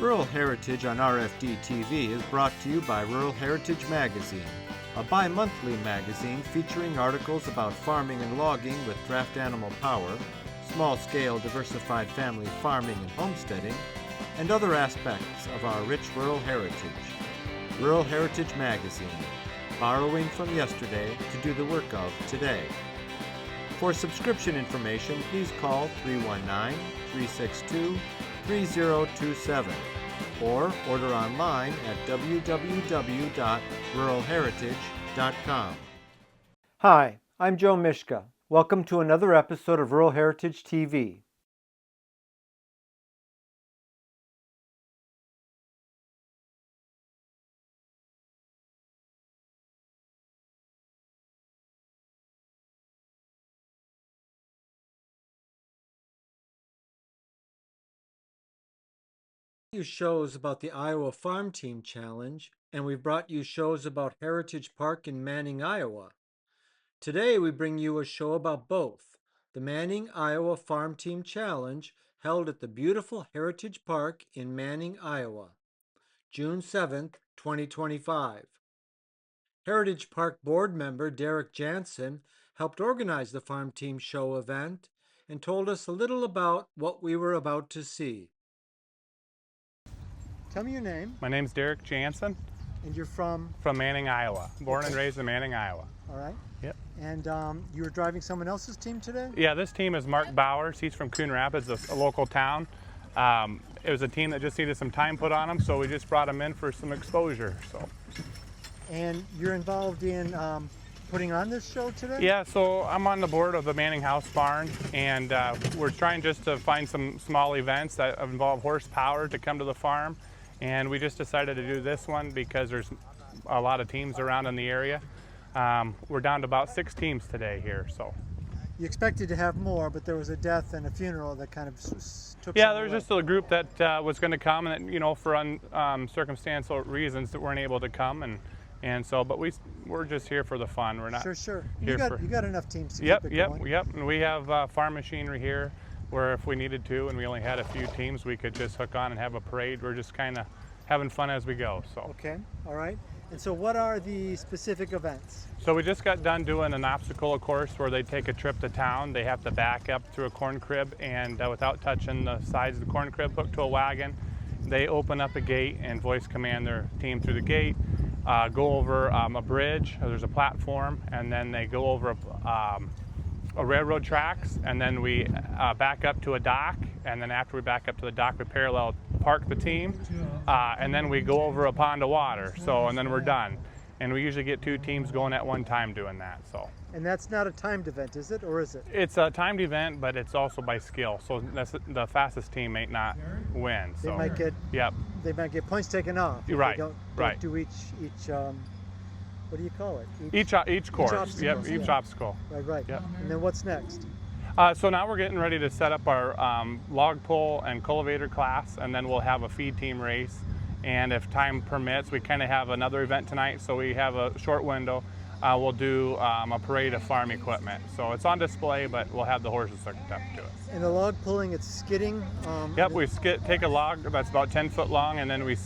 Rural Heritage on RFD TV is brought to you by Rural Heritage Magazine, a bi-monthly magazine featuring articles about farming and logging with draft animal power, small-scale diversified family farming and homesteading, and other aspects of our rich rural heritage. Rural Heritage Magazine, borrowing from yesterday to do the work of today. For subscription information, please call 319-362-3027 or order online at www.ruralheritage.com. Hi, I'm Joe Mishka. Welcome to another episode of Rural Heritage TV. Shows about the Iowa Farm Team Challenge, and we've brought you shows about Heritage Park in Manning, Iowa. Today we bring you a show about both, the Manning, Iowa Farm Team Challenge held at the beautiful Heritage Park in Manning, Iowa, June 7th, 2025. Heritage Park board member Derek Jansen helped organize the Farm Team Show event and told us a little about what we were about to see. Tell me your name. My name's Derek Jansen. And you're from? From Manning, Iowa. Born and raised in Manning, Iowa. All right. Yep. And you were driving someone else's team today? Yeah, this team is Mark Bowers. He's from Coon Rapids, a local town. It was a team that just needed some time put on them, so we just brought them in for some exposure. So. And you're involved in putting on this show today? Yeah, so I'm on the board of the Manning Hausbarn, and we're trying just to find some small events that involve horsepower to come to the farm. And we just decided to do this one because there's a lot of teams around in the area. We're down to about 6 teams today here. So. You expected to have more, but there was a death and a funeral that kind of took. Yeah, there was just a group that was going to come, and for circumstantial reasons that weren't able to come, and so. But we're just here for the fun. We're not. Sure. You got enough teams to keep it going. Yep. And we have farm machinery here, where if we needed to, and we only had a few teams, we could just hook on and have a parade. We're just kind of having fun as we go. So. Okay. All right. And so what are the specific events? So we just got done doing an obstacle course where they take a trip to town. They have to back up through a corn crib and without touching the sides of the corn crib, hook to a wagon. They open up a gate and voice command their team through the gate, go over a bridge, there's a platform, and then they go over a railroad tracks, and then we back up to a dock, and then after we back up to the dock, we parallel park the team, and then we go over a pond of water, and then we're done. And we usually get 2 teams going at one time doing that. So. And that's not a timed event, is it, or is it? It's a timed event, but it's also by skill. So the fastest team may not win. So. They might get. Yep. They might get points taken off. Right. They don't do each. What do you call it? Each course. Obstacle. Each obstacle. Right. Yep. And then what's next? So now we're getting ready to set up our log pull and cultivator class, and then we'll have a feed team race. And if time permits, we kind of have another event tonight, so we have a short window. We'll do a parade of farm equipment. So it's on display, but we'll have the horses hooked up to it. And the log pulling, it's skidding? Yep, we take a log that's about 10 foot long, and then we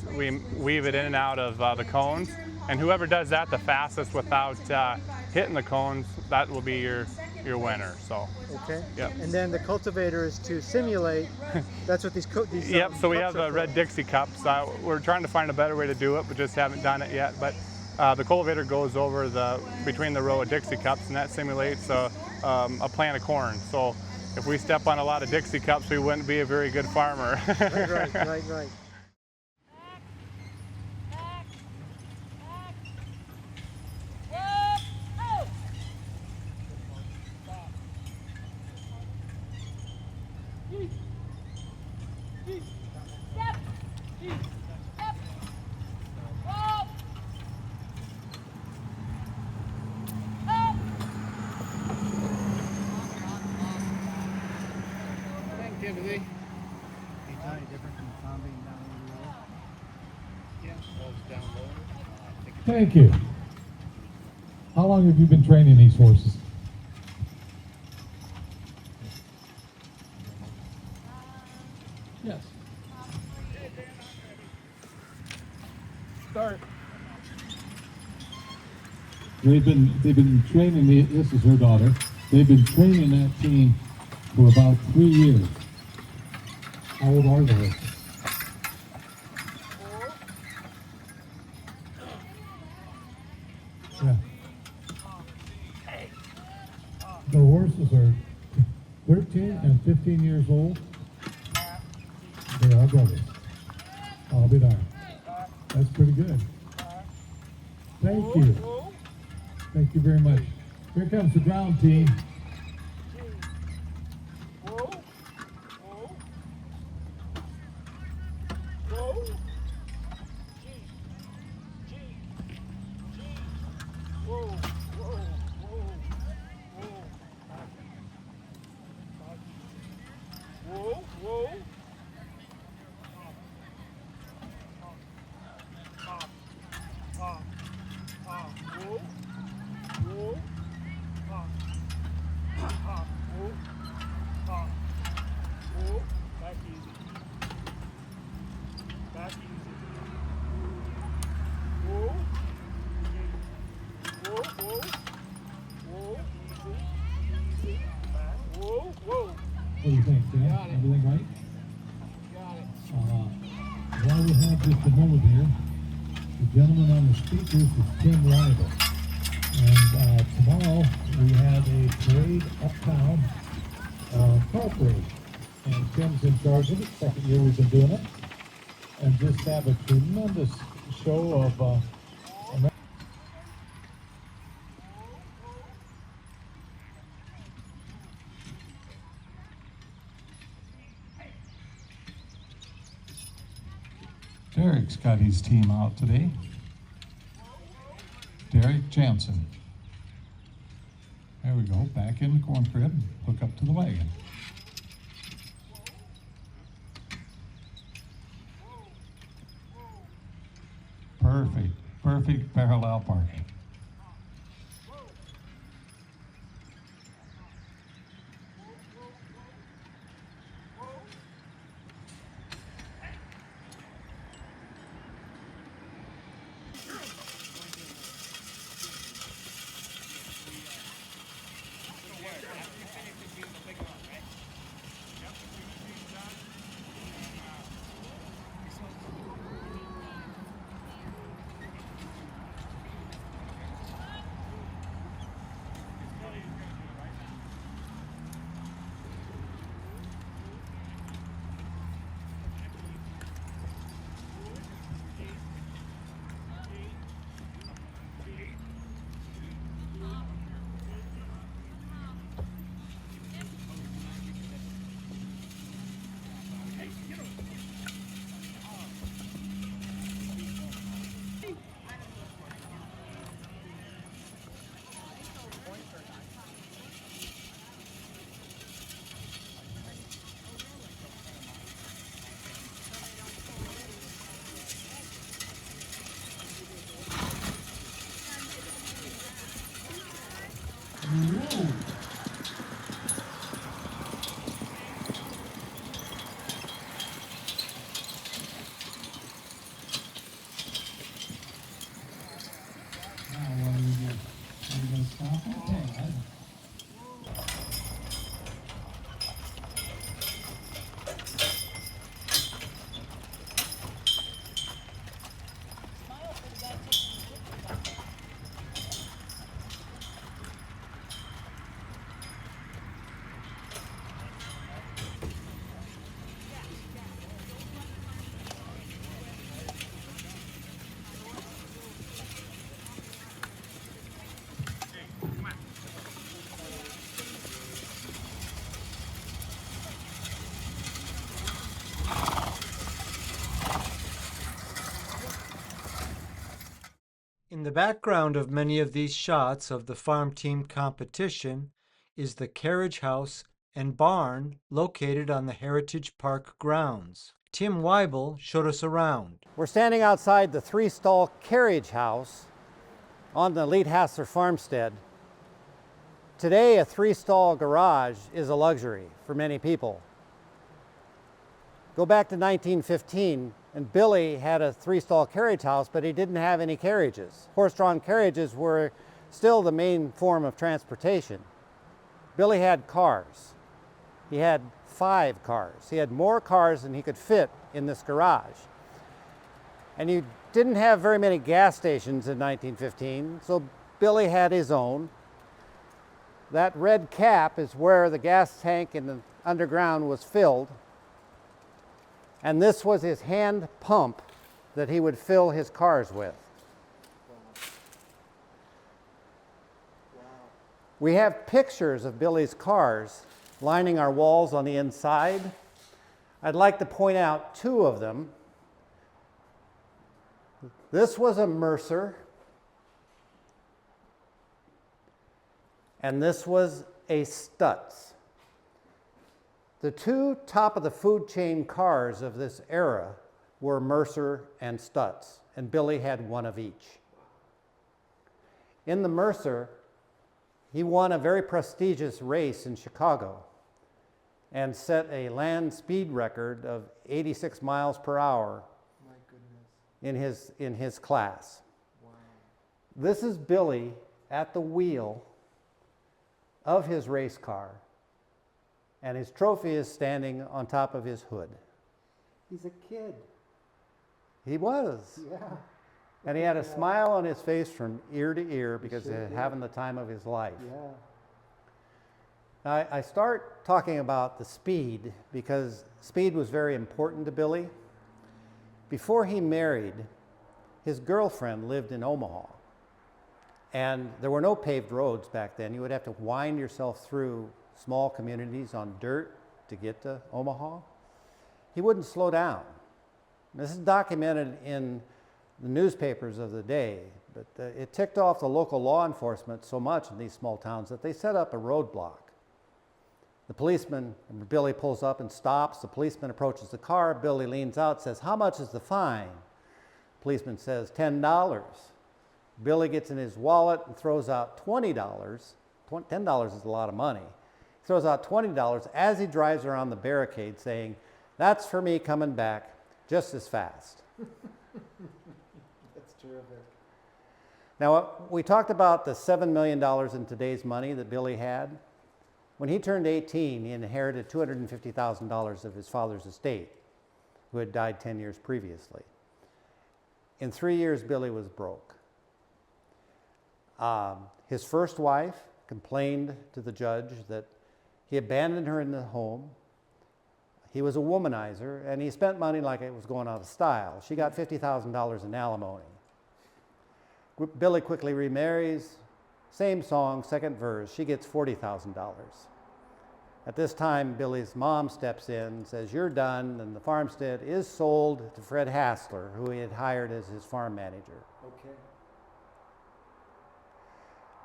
weave it in and out of the cones. And whoever does that the fastest without hitting the cones, that will be your winner. So. Okay. Yep. And then the cultivator is to simulate. That's what these Yep. So we have the for. red Dixie cups. We're trying to find a better way to do it, but just haven't done it yet. But the cultivator goes over between the row of Dixie cups, and that simulates a plant of corn. So if we step on a lot of Dixie cups, we wouldn't be a very good farmer. Right. Timothy. Any different from the farm being down low? Yeah, well, it's down low. Thank you. How long have you been training these horses? Yes. Start. They've been training this is her daughter. They've been training that team for about 3 years. How old are they? Yeah. The horses are 13 and 15 years old. They're all brothers. I'll be darned. That's pretty good. Thank you. Thank you very much. Here comes the ground team. What do you think, Tim? Everything right? While we have just a moment here, the gentleman on the speakers is Tim Weibel. And tomorrow we have a parade uptown, car parade. And Tim's in charge of it, second year we've been doing it. And just have a tremendous show of Derek's got his team out today. Derek Jansen. There we go, back in the corn crib, hook up to the wagon. Perfect parallel parking. In the background of many of these shots of the farm team competition is the carriage house and barn located on the Heritage Park grounds. Tim Weibel showed us around. We're standing outside the 3-stall carriage house on the Leadhasser farmstead. Today, a 3-stall garage is a luxury for many people. Go back to 1915, And Billy had a 3-stall carriage house, but he didn't have any carriages. Horse-drawn carriages were still the main form of transportation. Billy had cars. He had 5 cars. He had more cars than he could fit in this garage. And you didn't have very many gas stations in 1915, so Billy had his own. That red cap is where the gas tank in the underground was filled. And this was his hand pump that he would fill his cars with. We have pictures of Billy's cars lining our walls on the inside. I'd like to point out 2 of them. This was a Mercer, and this was a Stutz. The 2 top of the food chain cars of this era were Mercer and Stutz, and Billy had one of each. In the Mercer, he won a very prestigious race in Chicago and set a land speed record of 86 miles per hour in his class. Wow. This is Billy at the wheel of his race car, and his trophy is standing on top of his hood. He's a kid. He was. Yeah. And he had a smile on his face from ear to ear because he was having the time of his life. Yeah. Now, I start talking about the speed because speed was very important to Billy. Before he married, his girlfriend lived in Omaha. And there were no paved roads back then. You would have to wind yourself through small communities on dirt to get to Omaha. He wouldn't slow down. This is documented in the newspapers of the day, but it ticked off the local law enforcement so much in these small towns that they set up a roadblock. The policeman, Billy pulls up and stops. The policeman approaches the car. Billy leans out, says, "How much is the fine?" Policeman says, $10. Billy gets in his wallet and throws out $20. $10 is a lot of money. He throws out $20 as he drives around the barricade saying, "That's for me coming back just as fast." That's terrific. Now, we talked about the $7 million in today's money that Billy had. When he turned 18, he inherited $250,000 of his father's estate, who had died 10 years previously. In 3 years, Billy was broke. His first wife complained to the judge that he abandoned her in the home. He was a womanizer, and he spent money like it was going out of style. She got $50,000 in alimony. Billy quickly remarries. Same song, second verse. She gets $40,000. At this time, Billy's mom steps in and says, "You're done," and the farmstead is sold to Fred Hassler, who he had hired as his farm manager. Okay.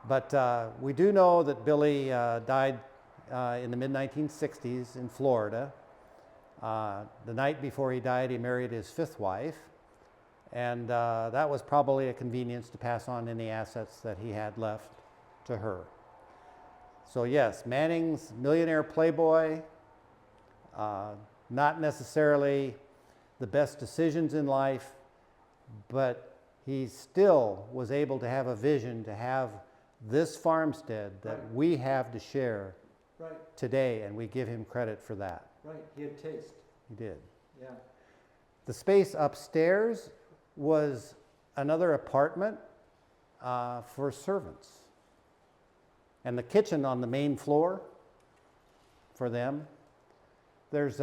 But we do know that Billy died in the mid-1960s in Florida. The night before he died, he married his 5th wife, and that was probably a convenience to pass on any assets that he had left to her. So yes, Manning's millionaire playboy, not necessarily the best decisions in life, but he still was able to have a vision to have this farmstead that we have to share today, and we give him credit for that. Right, he had taste. He did. Yeah. The space upstairs was another apartment for servants, and the kitchen on the main floor for them. There's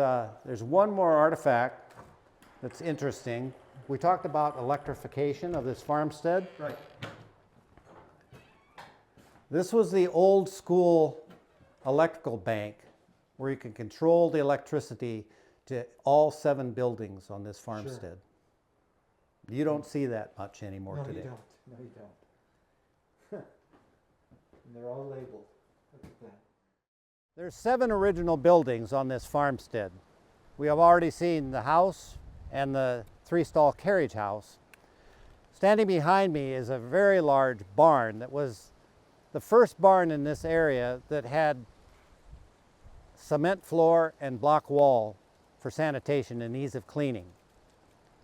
one more artifact that's interesting. We talked about electrification of this farmstead. Right. This was the old school electrical bank where you can control the electricity to all 7 buildings on this farmstead. Sure. You don't see that much anymore today. No, you don't. And they're all labeled. Look at that. There's 7 original buildings on this farmstead. We have already seen the house and the 3-stall carriage house. Standing behind me is a very large barn that was the first barn in this area that had cement floor and block wall for sanitation and ease of cleaning.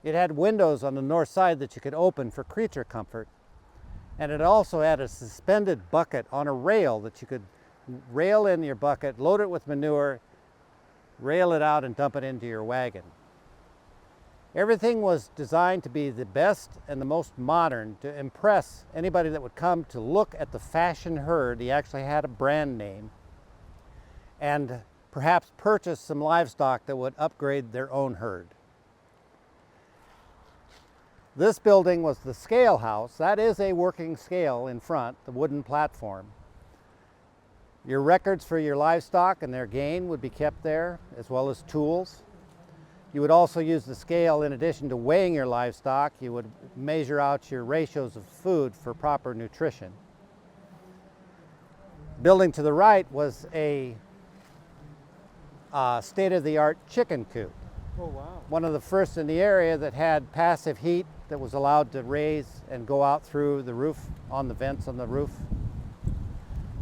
It had windows on the north side that you could open for creature comfort. And it also had a suspended bucket on a rail that you could rail in your bucket, load it with manure, rail it out and dump it into your wagon. Everything was designed to be the best and the most modern to impress anybody that would come to look at the fashion herd. He actually had a brand name, and perhaps purchase some livestock that would upgrade their own herd. This building was the scale house. That is a working scale in front, the wooden platform. Your records for your livestock and their gain would be kept there, as well as tools. You would also use the scale in addition to weighing your livestock. You would measure out your ratios of food for proper nutrition. Building to the right was a state-of-the-art chicken coop. Oh, wow. One of the first in the area that had passive heat that was allowed to raise and go out through the roof, on the vents on the roof.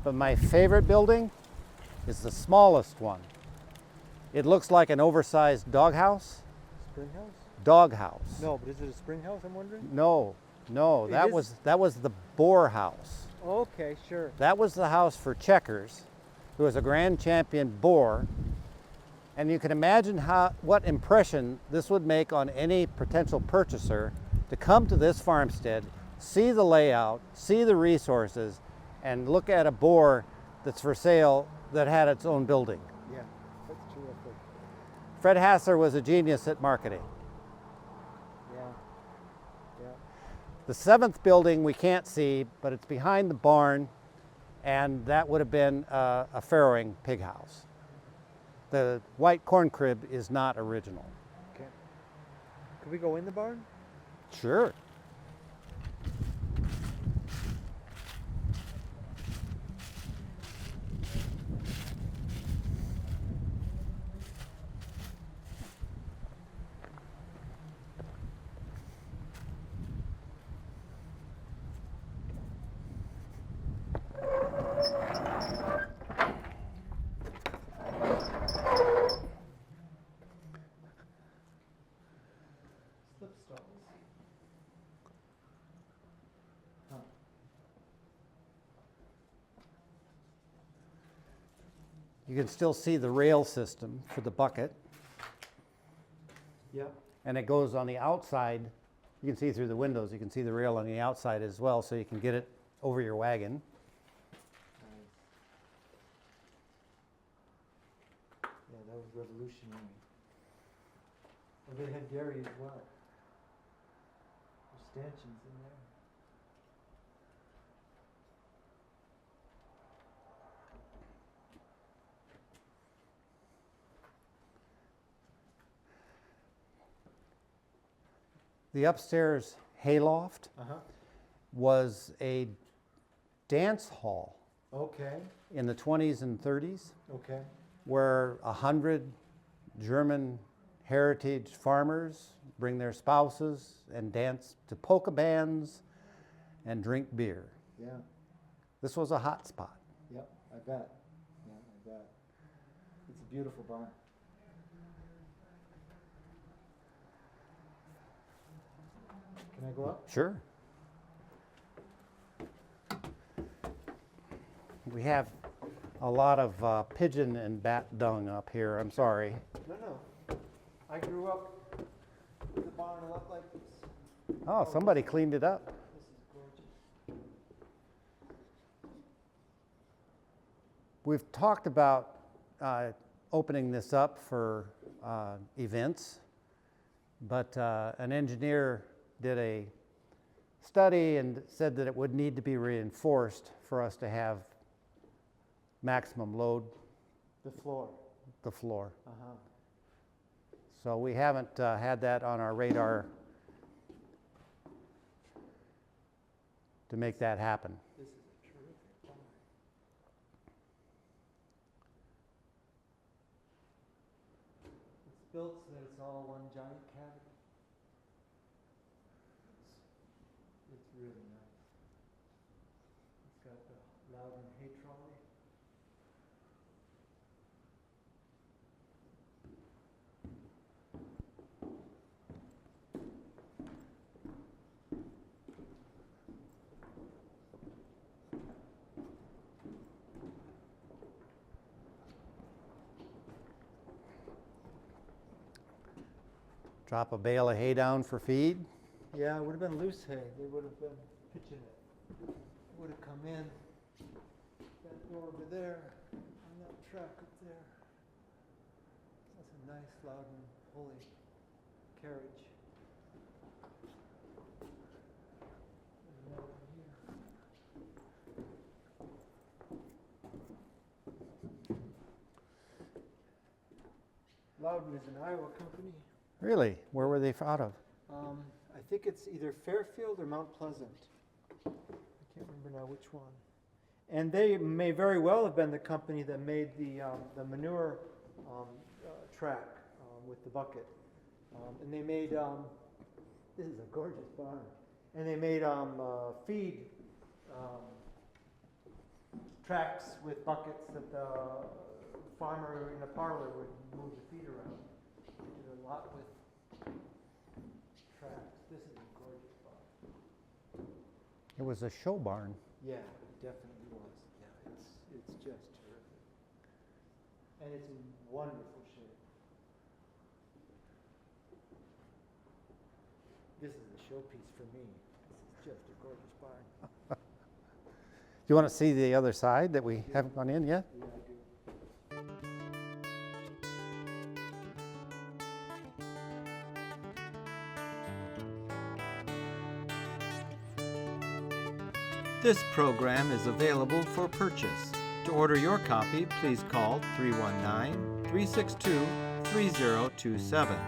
But my favorite building is the smallest one. It looks like an oversized doghouse. Spring house? Doghouse. No, but is it a spring house, I'm wondering? No, It that is- was the boar house. Okay, sure. That was the house for Checkers, who was a grand champion boar. And you can imagine what impression this would make on any potential purchaser to come to this farmstead, see the layout, see the resources, and look at a boar that's for sale that had its own building. Yeah, that's terrific. Fred Hassler was a genius at marketing. Yeah, yeah. The seventh building we can't see, but it's behind the barn, and that would have been a farrowing pig house. The white corn crib is not original. Okay. Could we go in the barn? Sure. You can still see the rail system for the bucket, Yeah. and it goes on the outside. You can see through the windows, you can see the rail on the outside as well, so you can get it over your wagon. Yeah, that was revolutionary. Well, they had dairy as well. There's stanchions in there. The upstairs hayloft Uh-huh. was a dance hall Okay, in the 20s and 30s, okay. where 100 German heritage farmers bring their spouses and dance to polka bands and drink beer. Yeah, This was a hot spot. yep, I bet. Yeah, I bet. It's a beautiful barn. Can I go up? Sure. We have a lot of pigeon and bat dung up here. I'm sorry. No, no. I grew up with a barn a lot like this. Oh, somebody cleaned it up. This is gorgeous. We've talked about opening this up for events, but an engineer did a study and said that it would need to be reinforced for us to have maximum load The floor. the floor. Uh-huh. So we haven't had that on our radar to make that happen. This is a terrific barn. It's built so that it's all one giant cavity. It's really nice. It's got the Loudon hay trolley. Drop a bale of hay down for feed. Yeah, it would have been loose hay. They would have been pitching it. It would have come in. That door over there, on that track up there. That's a nice, loud and holy carriage. And now we're here. Loudon is an Iowa company. Really? Where were they out of? I think it's either Fairfield or Mount Pleasant. I can't remember now which one. And they may very well have been the company that made the manure track with the bucket. And they made, this is a gorgeous barn. And they made feed tracks with buckets that the farmer in the parlor would move the feed around. They did a lot with tracks. This is a gorgeous barn. It was a show barn. Yeah, it definitely was. Yeah, it's just terrific. And it's in wonderful shape. This is a showpiece for me. This is just a gorgeous barn. Do you want to see the other side that we haven't gone in yet? Yeah, I do. This program is available for purchase. To order your copy, please call 319-362-3027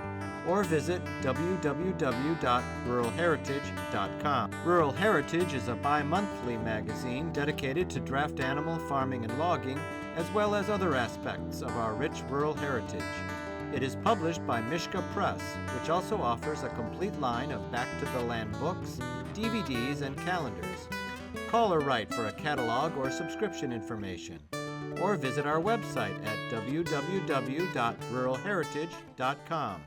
or visit www.ruralheritage.com. Rural Heritage is a bi-monthly magazine dedicated to draft animal farming and logging, as well as other aspects of our rich rural heritage. It is published by Mishka Press, which also offers a complete line of back-to-the-land books, DVDs, and calendars. Call or write for a catalog or subscription information, or visit our website at www.ruralheritage.com.